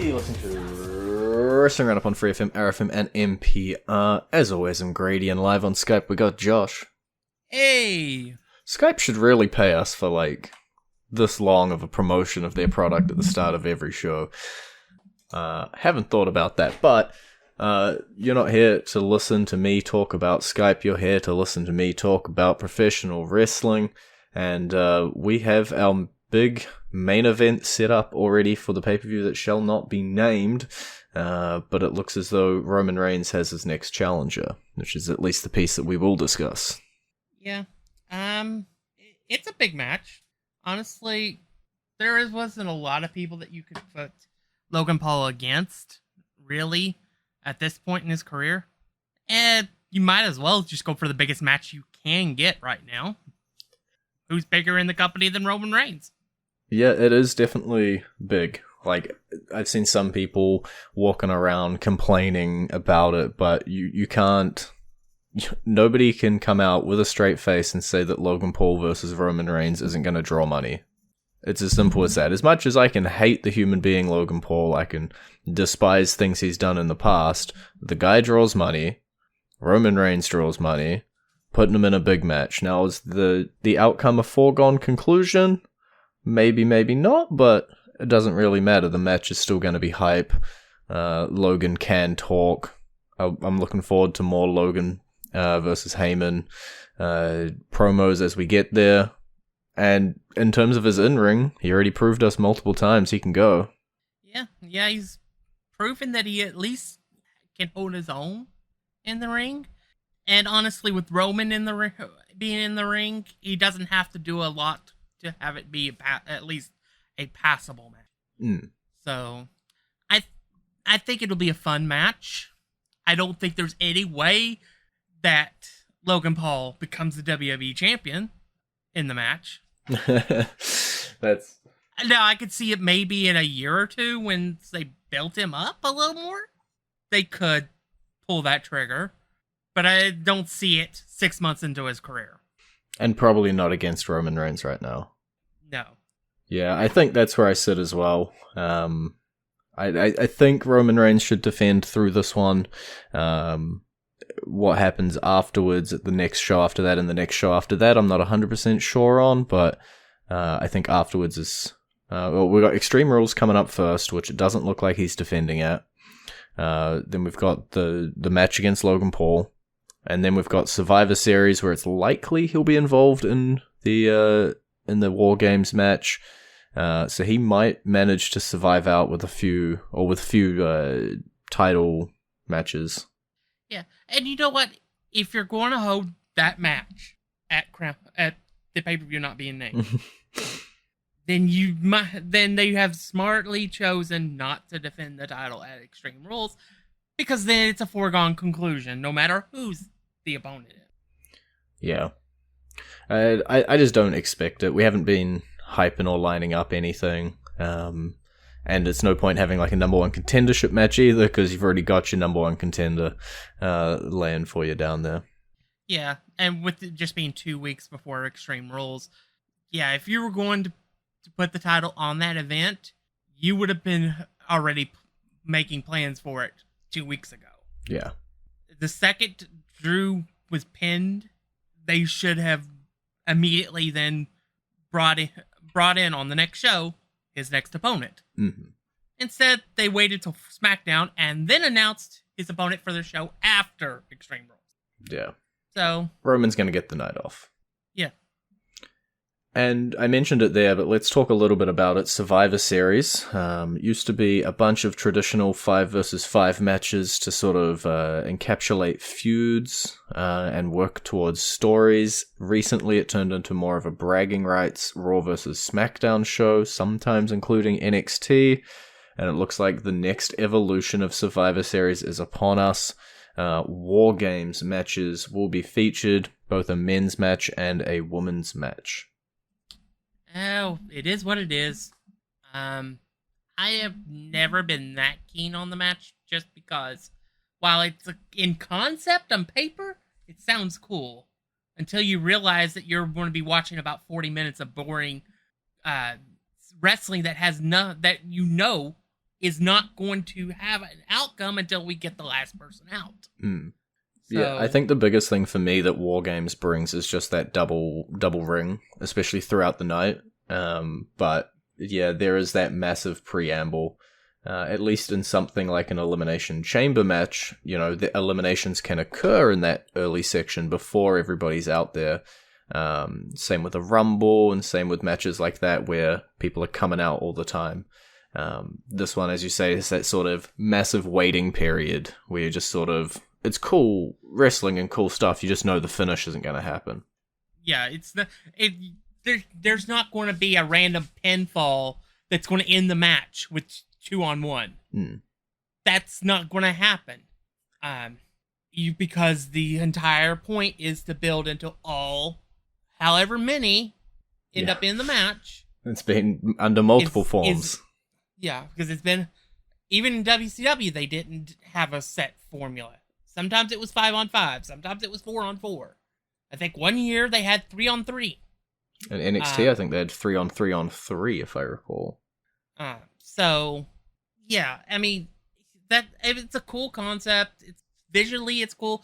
Hey, listen to Wrestling Roundup on FreeFM, ArrowFM, and NPR. As always, I'm Grady, and live on Skype we got Josh. Hey! Skype should really pay us for, this long of a promotion of their product at the start of every show. Haven't thought about that, but you're not here to listen to me talk about Skype, you're here to listen to me talk about professional wrestling, and we have our big main event set up already for the pay-per-view that shall not be named, but it looks as though Roman Reigns has his next challenger, which is at least the piece that we will discuss. Yeah. It's a big match. Honestly, there wasn't a lot of people that you could put Logan Paul against, really, at this point in his career. And you might as well just go for the biggest match you can get right now. Who's bigger in the company than Roman Reigns? Yeah, it is definitely big. I've seen some people walking around complaining about it, but you can't... Nobody can come out with a straight face and say that Logan Paul versus Roman Reigns isn't going to draw money. It's as simple as that. As much as I can hate the human being Logan Paul, I can despise things he's done in the past, the guy draws money, Roman Reigns draws money, putting him in a big match. Now, is the outcome a foregone conclusion? Maybe, maybe not, but it doesn't really matter. The match is still going to be hype. Logan can talk. I'm looking forward to more Logan versus Heyman promos as we get there. And in terms of his in-ring, he already proved us multiple times he can go. Yeah, he's proven that he at least can hold his own in the ring. And honestly, with Roman being in the ring, he doesn't have to do a lot to have it be at least a passable match. So, I think it'll be a fun match. I don't think there's any way that Logan Paul becomes the WWE champion in the match. That's... Now, I could see it maybe in a year or two when they built him up a little more. They could pull that trigger. But I don't see it 6 months into his career. And probably not against Roman Reigns right now. No. Yeah, I think that's where I sit as well. I think Roman Reigns should defend through this one. What happens afterwards at the next show after that and the next show after that, I'm not 100% sure on, but I think afterwards is... we've got Extreme Rules coming up first, which it doesn't look like he's defending at. Then we've got the match against Logan Paul. And then we've got Survivor Series, where it's likely he'll be involved in the War Games match. So he might manage to survive out with a few title matches. Yeah, and you know what? If you're going to hold that match at the pay-per-view not being named, then they have smartly chosen not to defend the title at Extreme Rules, because then it's a foregone conclusion, no matter who's the opponent is. Yeah. I just don't expect it. We haven't been hyping or lining up anything. And it's no point having a number one contendership match either, because you've already got your number one contender laying for you down there. Yeah, and with it just being 2 weeks before Extreme Rules, yeah, if you were going to put the title on that event, you would have been already making plans for it 2 weeks ago. Yeah. The second Drew was pinned, they should have immediately then brought in on the next show his next opponent. Mm-hmm. Instead, they waited till SmackDown and then announced his opponent for the show after Extreme Rules. Yeah. So Roman's going to get the night off. Yeah. And I mentioned it there, but let's talk a little bit about it. Survivor Series used to be a bunch of traditional 5 versus 5 matches to sort of encapsulate feuds and work towards stories. Recently, it turned into more of a bragging rights Raw versus SmackDown show, sometimes including NXT. And it looks like the next evolution of Survivor Series is upon us. War Games matches will be featured, both a men's match and a women's match. Oh, it is what it is. I have never been that keen on the match, just because while it's in concept on paper, it sounds cool. Until you realize that you're going to be watching about 40 minutes of boring wrestling that has that is not going to have an outcome until we get the last person out. Mm. So, Yeah, I think the biggest thing for me that War Games brings is just that double ring, especially throughout the night. But yeah, there is that massive preamble. At least in something like an Elimination Chamber match, the eliminations can occur in that early section before everybody's out there. Same with a Rumble, and same with matches like that where people are coming out all the time. This one, as you say, is that sort of massive waiting period where you just sort of, it's cool wrestling and cool stuff, you just know the finish isn't going to happen. Yeah, there's not going to be a random pinfall that's going to end the match with 2-on-1. Mm. That's not going to happen. Because the entire point is to build into however many end up in the match. It's been under multiple forms. Because it's been, even in WCW, they didn't have a set formula. Sometimes it was 5-on-5. Sometimes it was 4-on-4. I think one year they had 3-on-3. In NXT, I think they had 3-on-3-on-3, if I recall. So, yeah, I mean, it's a cool concept. Visually, it's cool.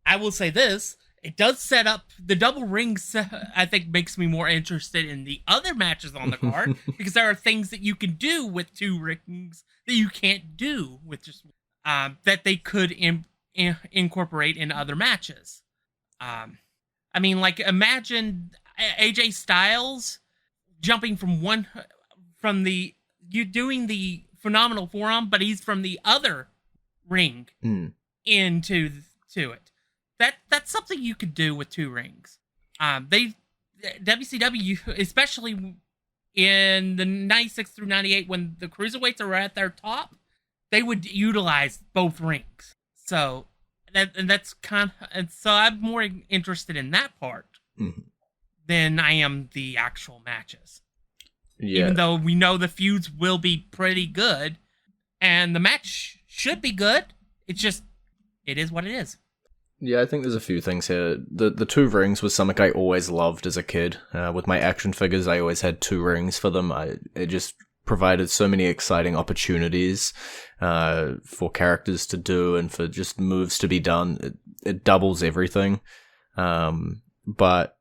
I will say this. It does set up the double rings. I think makes me more interested in the other matches on the card because there are things that you can do with 2 rings that you can't do with just that they could incorporate in other matches. I mean, like, imagine AJ Styles jumping from you doing the phenomenal forearm, but he's from the other ring into it. That's something you could do with 2 rings. WCW, especially in the 96 through 98, when the cruiserweights are at their top, they would utilize both rings. So so I'm more interested in that part than I am the actual matches. Yeah. Even though we know the feuds will be pretty good, and the match should be good, it is what it is. Yeah, I think there's a few things here. The 2 rings was something I always loved as a kid. With my action figures, I always had 2 rings for them. It just provided so many exciting opportunities for characters to do and for just moves to be done. It doubles everything. But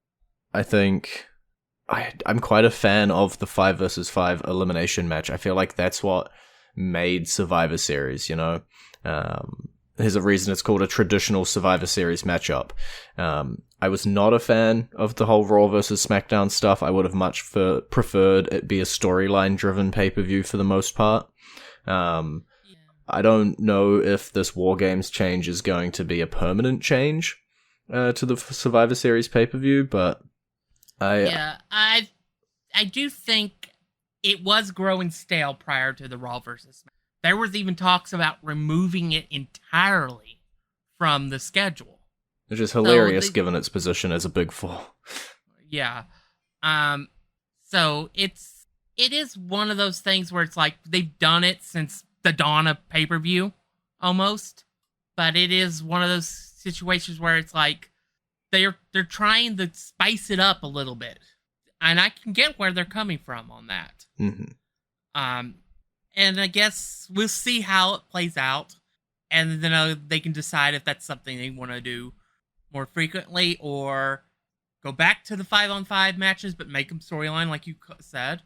I think I'm quite a fan of the 5 versus 5 elimination match. I feel like that's what made Survivor Series, There's a reason it's called a traditional Survivor Series matchup. I was not a fan of the whole Raw versus SmackDown stuff. I would have much preferred it be a storyline-driven pay-per-view for the most part. I don't know if this War Games change is going to be a permanent change to the Survivor Series pay-per-view, but I do think it was growing stale prior to the Raw versus SmackDown. There was even talks about removing it entirely from the schedule. Which is hilarious given its position as a Big Four. Yeah. So it is one of those things where it's like they've done it since the dawn of pay-per-view, almost. But it is one of those situations where it's like they're trying to spice it up a little bit. And I can get where they're coming from on that. Mm-hmm. And I guess we'll see how it plays out. And then they can decide if that's something they want to do more frequently or go back to the 5-on-5 matches but make them storyline like you said,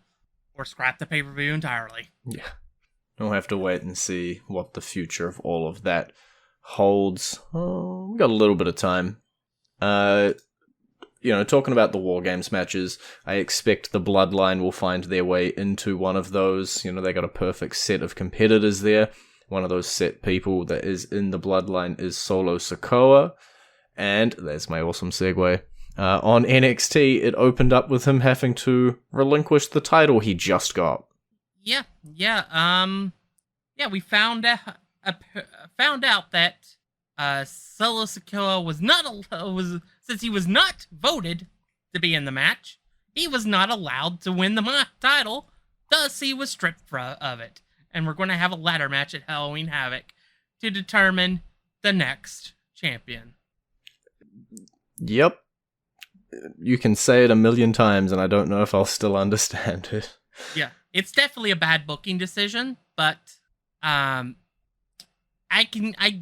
or scrap the pay-per-view entirely. Yeah. We'll have to wait and see what the future of all of that holds. Oh, we got a little bit of time. Talking about the War Games matches, I expect the Bloodline will find their way into one of those. They got a perfect set of competitors there. One of those set people that is in the Bloodline is Solo Sikoa. And there's my awesome segue. On NXT, it opened up with him having to relinquish the title he just got. Yeah. We found out that Solo Sikoa since he was not voted to be in the match, he was not allowed to win the title. Thus, he was stripped of it. And we're going to have a ladder match at Halloween Havoc to determine the next champion. Yep. You can say it a million times, and I don't know if I'll still understand it. Yeah, it's definitely a bad booking decision, but I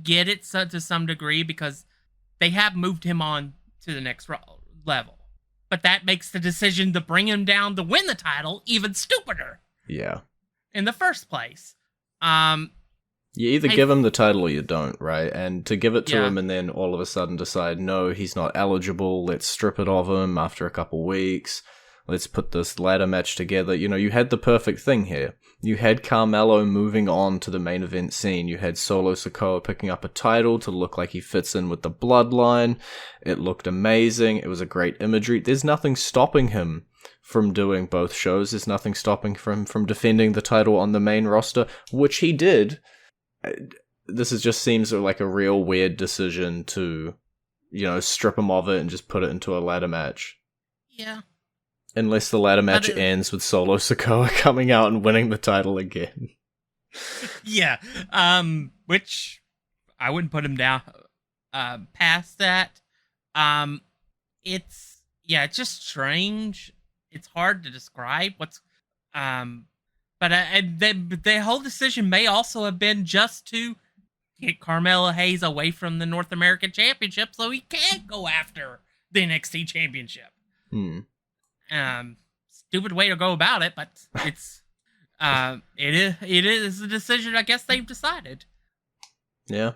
get it to some degree because they have moved him on to the next level. But that makes the decision to bring him down to win the title even stupider. Yeah. In the first place. You either give him the title or you don't, right? And to give it to him and then all of a sudden decide, no, he's not eligible, let's strip it of him after a couple weeks, let's put this ladder match together. You know, you had the perfect thing here. You had Carmelo moving on to the main event scene. You had Solo Sikoa picking up a title to look like he fits in with the bloodline. It looked amazing. It was a great imagery. There's nothing stopping him from doing both shows. There's nothing stopping him from defending the title on the main roster, which he did. Just seems like a real weird decision to, you know, strip him of it and just put it into a ladder match. Yeah. Unless the ladder match ends with Solo Sikoa coming out and winning the title again. Yeah. Which I wouldn't put him down past that. It's just strange. It's hard to describe what's but the whole decision may also have been just to get Carmelo Hayes away from the North American Championship so he can't go after the NXT Championship. Stupid way to go about it, but it's it is a decision I guess they've decided. Yeah.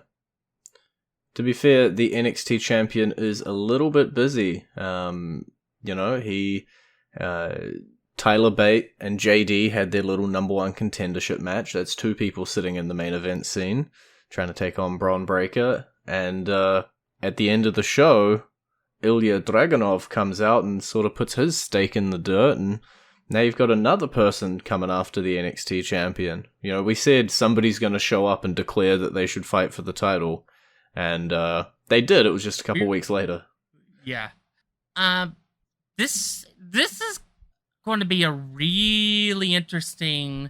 To be fair, the NXT champion is a little bit busy. You know, Tyler Bate and JD had their little number one contendership match. That's two people sitting in the main event scene trying to take on Braun Breaker. And at the end of the show, Ilja Dragunov comes out and sort of puts his stake in the dirt. And now you've got another person coming after the NXT champion. You know, we said somebody's going to show up and declare that they should fight for the title. And they did. It was just a couple weeks later. Yeah. This is going to be a really interesting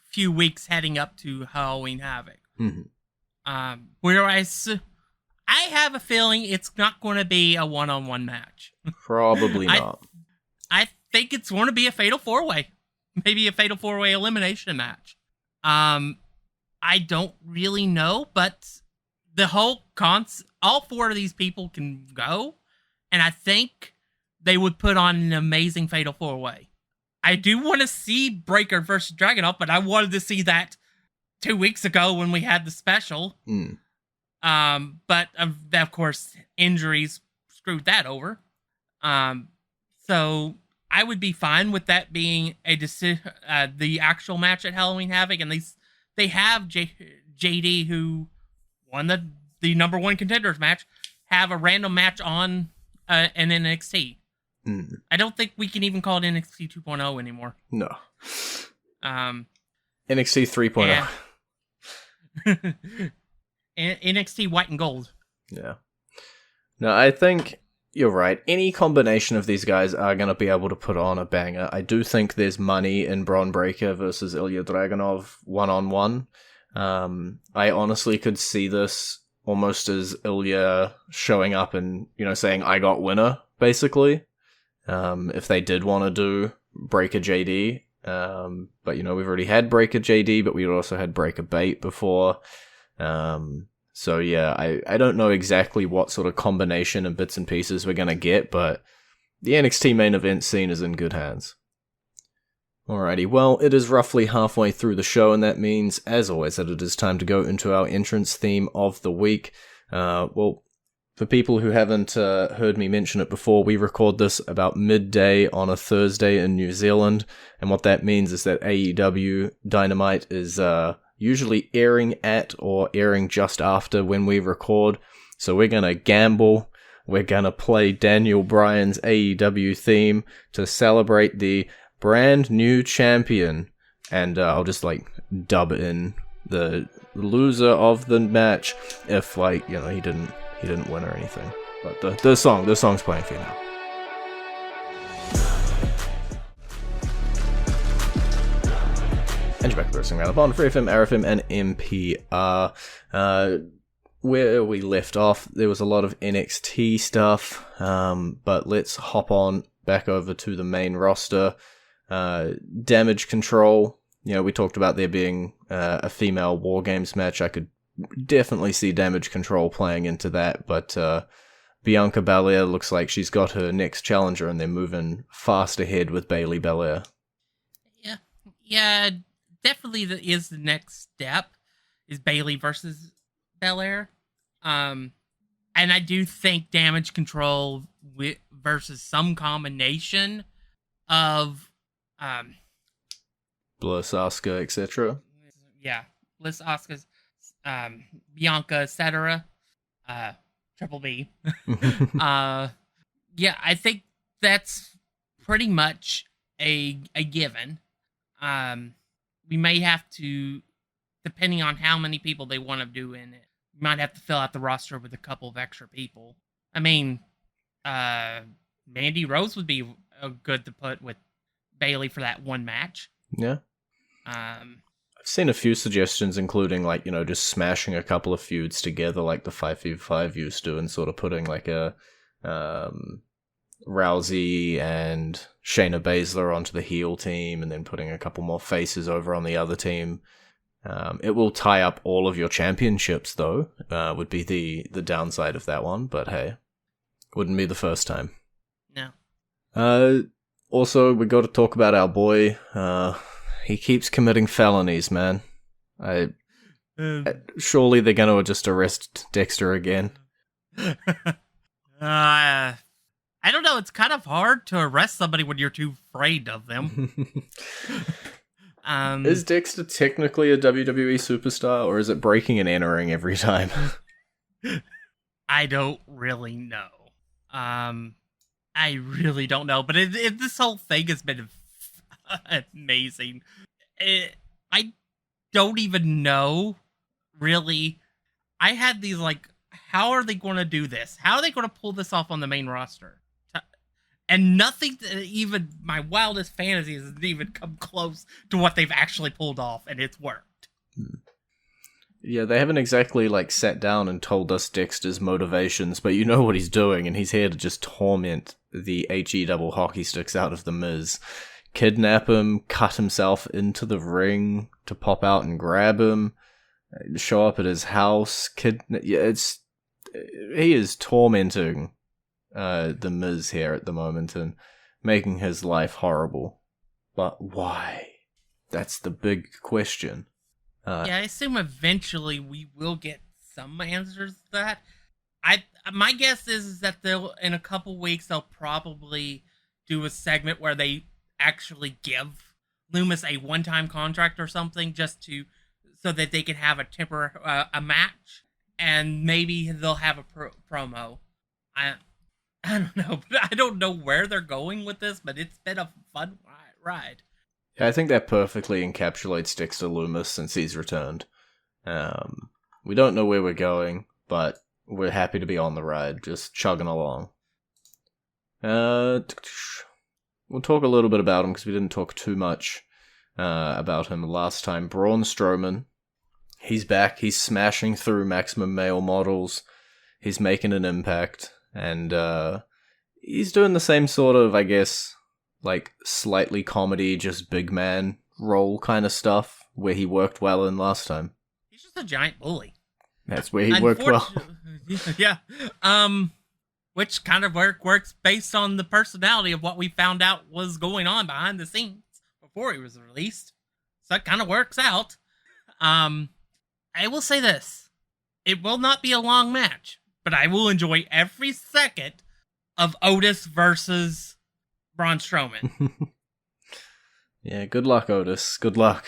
few weeks heading up to Halloween Havoc. Mm-hmm. Whereas I have a feeling it's not going to be a one-on-one match. Probably not. I think it's going to be a Fatal 4-Way. Maybe a Fatal 4-Way elimination match. I don't really know, but the whole all four of these people can go, and I think they would put on an amazing Fatal 4-Way. I do want to see Breaker versus Dragunov, but I wanted to see that 2 weeks ago when we had the special. But of course, injuries screwed that over. So I would be fine with that being the actual match at Halloween Havoc, and they have JD, who won the number one contenders match, have a random match on an NXT. I don't think we can even call it NXT 2.0 anymore. No. NXT 3.0. NXT White and Gold. Yeah. No, I think you're right. Any combination of these guys are going to be able to put on a banger. I do think there's money in Braun Breaker versus Ilja Dragunov one-on-one. I honestly could see this almost as Ilja showing up and, you know, saying, I got winner, basically. If they did want to do Breaker JD. But, you know, we've already had Breaker JD, but we also had Breaker Bait before. So, yeah, I don't know exactly what sort of combination and bits and pieces we're going to get, but the NXT main event scene is in good hands. Alrighty, well, it is roughly halfway through the show, and that means, as always, that it is time to go into our entrance theme of the week. Well, for people who haven't heard me mention it before, we record this about midday on a Thursday in New Zealand, and what that means is that AEW Dynamite is usually airing at or airing just after when we record, so we're going to gamble. We're going to play Daniel Bryan's AEW theme to celebrate the brand new champion, and I'll just dub in the loser of the match if he didn't win or anything. But the song's playing for you now. And you're back to Wrestling Roundup on FreeFM, ArrowFM, and NPR. Where we left off, there was a lot of NXT stuff, but let's hop on back over to the main roster. Damage CTRL, we talked about there being a female War Games match. I could definitely see Damage CTRL playing into that, but Bianca Belair looks like she's got her next challenger, and they're moving fast ahead with Bailey Belair. Yeah, definitely is the next step, is Bailey versus Belair. And I do think Damage CTRL versus some combination of Bliss, Asuka, etc. Yeah, Bliss, Asuka, Bianca, etc. Triple B. Yeah, I think that's pretty much a given. We may have to, depending on how many people they want to do in it, we might have to fill out the roster with a couple of extra people. I mean, Mandy Rose would be good to put with Bailey for that one match. Yeah. I've seen a few suggestions, including just smashing a couple of feuds together, like the 5v5 used to, and sort of putting like a Rousey and Shayna Baszler onto the heel team, and then putting a couple more faces over on the other team. It will tie up all of your championships, though, would be the downside of that one, but hey, wouldn't be the first time. No. Also, we got to talk about our boy. He keeps committing felonies, man. Surely they're going to just arrest Dexter again. I don't know. It's kind of hard to arrest somebody when you're too afraid of them. Is Dexter technically a WWE superstar, or is it breaking and entering every time? I don't really know. I really don't know. But this whole thing has been amazing. I don't even know, really. I had these, how are they going to do this? How are they going to pull this off on the main roster? And nothing, even my wildest fantasies, has even come close to what they've actually pulled off, and it's worked. Yeah, they haven't exactly, sat down and told us Dexter's motivations, but you know what he's doing, and he's here to just torment the HE double hockey sticks out of the Miz. Kidnap him, cut himself into the ring to pop out and grab him, show up at his house. He is tormenting the Miz here at the moment and making his life horrible. But why? That's the big question. Yeah, I assume eventually we will get some answers to that. My guess is that in a couple weeks they'll probably do a segment where they actually give Loomis a one-time contract or something, so that they can have a temporary a match, and maybe they'll have a promo. I don't know, but I don't know where they're going with this, but it's been a fun ride. Yeah, I think that perfectly encapsulates Dexter Loomis since he's returned. We don't know where we're going, but we're happy to be on the ride, just chugging along. We'll talk a little bit about him, because we didn't talk too much about him last time. Braun Strowman, he's back, he's smashing through Maximum Male models, he's making an impact, and he's doing the same sort of, I guess, slightly comedy, just big man role kind of stuff, where he worked well in last time. He's just a giant bully. That's where he worked well. Yeah. Which kind of works based on the personality of what we found out was going on behind the scenes before he was released. So that kind of works out. I will say this. It will not be a long match, but I will enjoy every second of Otis versus Braun Strowman. Yeah, good luck, Otis. Good luck.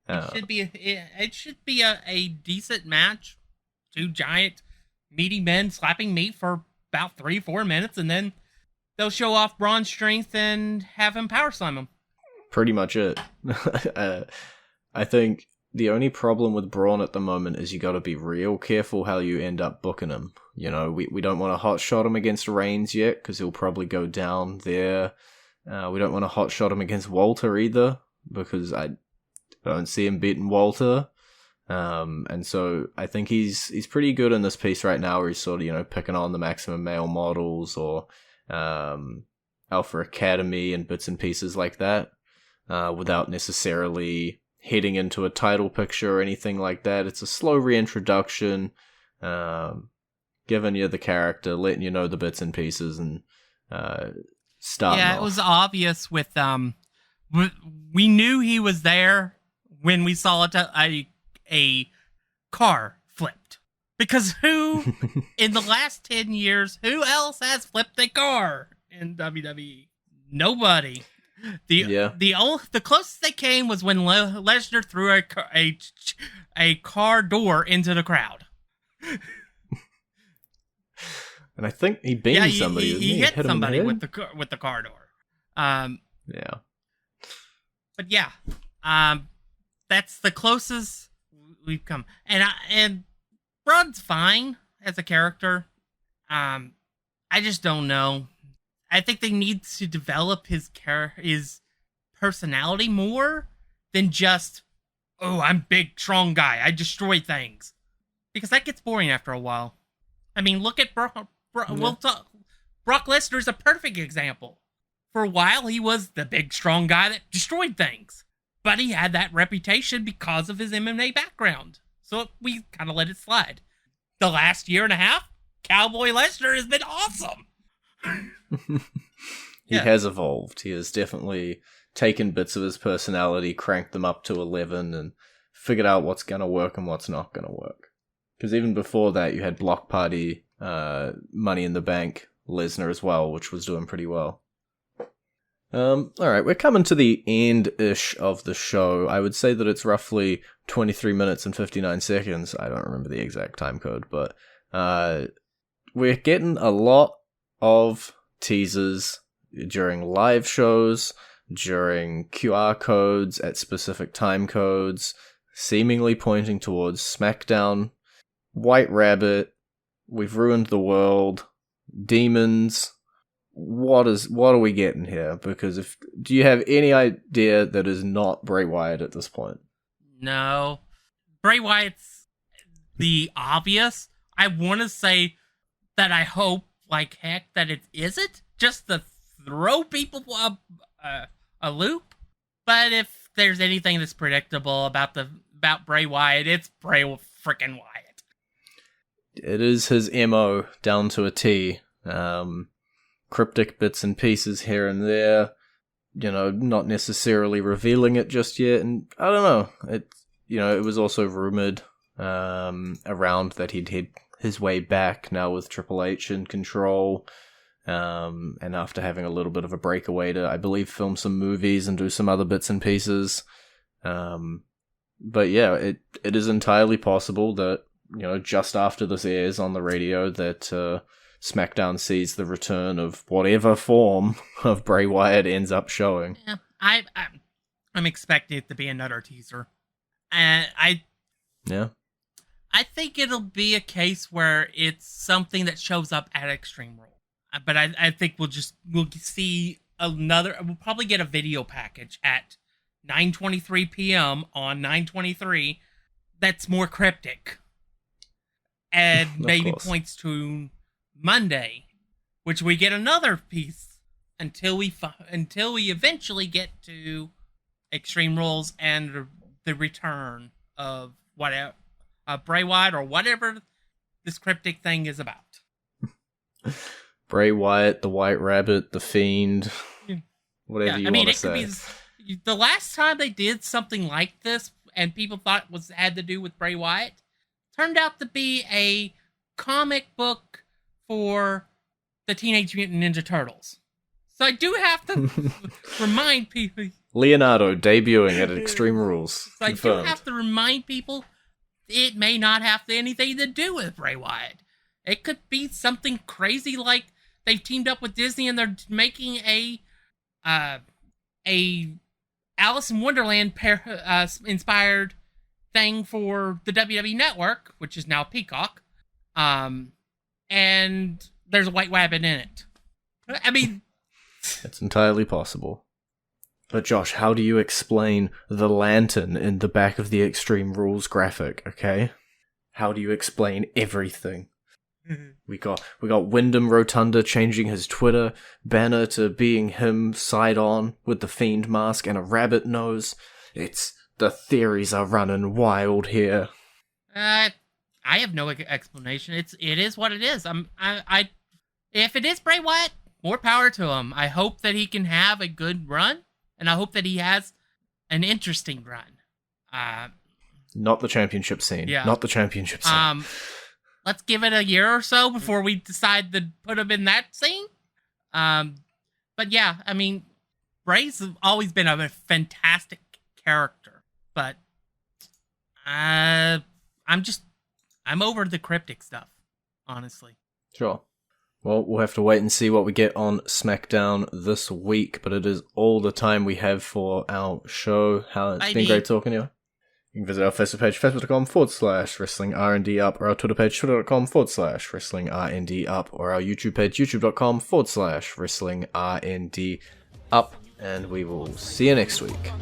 It should be a decent match. Two giant, meaty men slapping meat for about 3-4 minutes, and then they'll show off Braun's strength and have him power slam him. Pretty much it. I think the only problem with Braun at the moment is you got to be real careful how you end up booking him. You know, we don't want to hot shot him against Reigns yet, because he'll probably go down there. We don't want to hot shot him against Walter either, because I don't see him beating Walter. And so I think he's pretty good in this piece right now, where he's sort of, picking on the Maximum Male models or Alpha Academy and bits and pieces like that. without necessarily heading into a title picture or anything like that. It's a slow reintroduction, giving you the character, letting you know the bits and pieces, and starting off. It was obvious with we knew he was there when we saw a car flipped. Because who, in the last 10 years, who else has flipped a car in WWE? Nobody. The closest they came was when Lesnar threw a car door into the crowd. And I think he beamed somebody. He hit somebody with the car door. Yeah. But yeah, that's the closest we've come. And Brod's fine as a character. I just don't know. I think they need to develop his personality more than just, oh, I'm big, strong guy, I destroy things. Because that gets boring after a while. I mean, look at Brock Lesnar's a perfect example. For a while, he was the big, strong guy that destroyed things. But he had that reputation because of his MMA background. So we kind of let it slide. The last year and a half, Cowboy Lesnar has been awesome. He has evolved. He has definitely taken bits of his personality, cranked them up to 11, and figured out what's going to work and what's not going to work. Because even before that, you had Block Party, Money in the Bank, Lesnar as well, which was doing pretty well. Alright, we're coming to the end-ish of the show. I would say that it's roughly 23 minutes and 59 seconds. I don't remember the exact time code, but we're getting a lot of teasers during live shows, during QR codes at specific time codes, seemingly pointing towards SmackDown, White Rabbit, We've Ruined the World, Demons. What are we getting here? Because do you have any idea that is not Bray Wyatt at this point? No. Bray Wyatt's the obvious. I want to say that I hope like heck that it isn't, just to throw people a loop. But if there's anything that's predictable about Bray Wyatt, it's Bray freaking Wyatt. It is his MO down to a T. Cryptic bits and pieces here and there, not necessarily revealing it just yet. And I don't know. It was also rumored around that he'd head his way back now with Triple H in control, and after having a little bit of a breakaway to, I believe, film some movies and do some other bits and pieces. But yeah, it is entirely possible that, just after this airs on the radio, that SmackDown sees the return of whatever form of Bray Wyatt ends up showing. Yeah, I'm expecting it to be another teaser. And I think it'll be a case where it's something that shows up at Extreme Rules. But I think we'll see we'll probably get a video package at 9:23 p.m. on 9/23 that's more cryptic. And maybe points to Monday, which we get another piece until we eventually get to Extreme Rules and the return of whatever Bray Wyatt or whatever this cryptic thing is about. Bray Wyatt, the White Rabbit, the Fiend, whatever you want to say. The last time they did something like this and people thought had to do with Bray Wyatt turned out to be a comic book for the Teenage Mutant Ninja Turtles. So I do have to remind people. Leonardo debuting at Extreme Rules. So I do have to remind people it may not have anything to do with Bray Wyatt. It could be something crazy like they've teamed up with Disney and they're making a Alice in Wonderland inspired thing for the WWE Network, which is now Peacock. And there's a White Rabbit in it. I mean, it's entirely possible. But Josh, how do you explain the lantern in the back of the Extreme Rules graphic, okay? How do you explain everything? We got Wyndham Rotunda changing his Twitter banner to being him side on with the Fiend mask and a rabbit nose. The theories are running wild here. I have no explanation. It is what it is. If it is Bray Wyatt, more power to him. I hope that he can have a good run, and I hope that he has an interesting run. Not the championship scene. Yeah. Not the championship scene. Let's give it a year or so before we decide to put him in that scene. But yeah, I mean, Bray's always been a fantastic character, but I'm over the cryptic stuff, honestly. Sure. Well, we'll have to wait and see what we get on SmackDown this week, but it is all the time we have for our show. It's been great talking to you. You can visit our Facebook page, facebook.com/Wrestling R&D Up, or our Twitter page, twitter.com/Wrestling R&D Up, or our YouTube page, youtube.com/Wrestling R&D Up, and we will see you next week.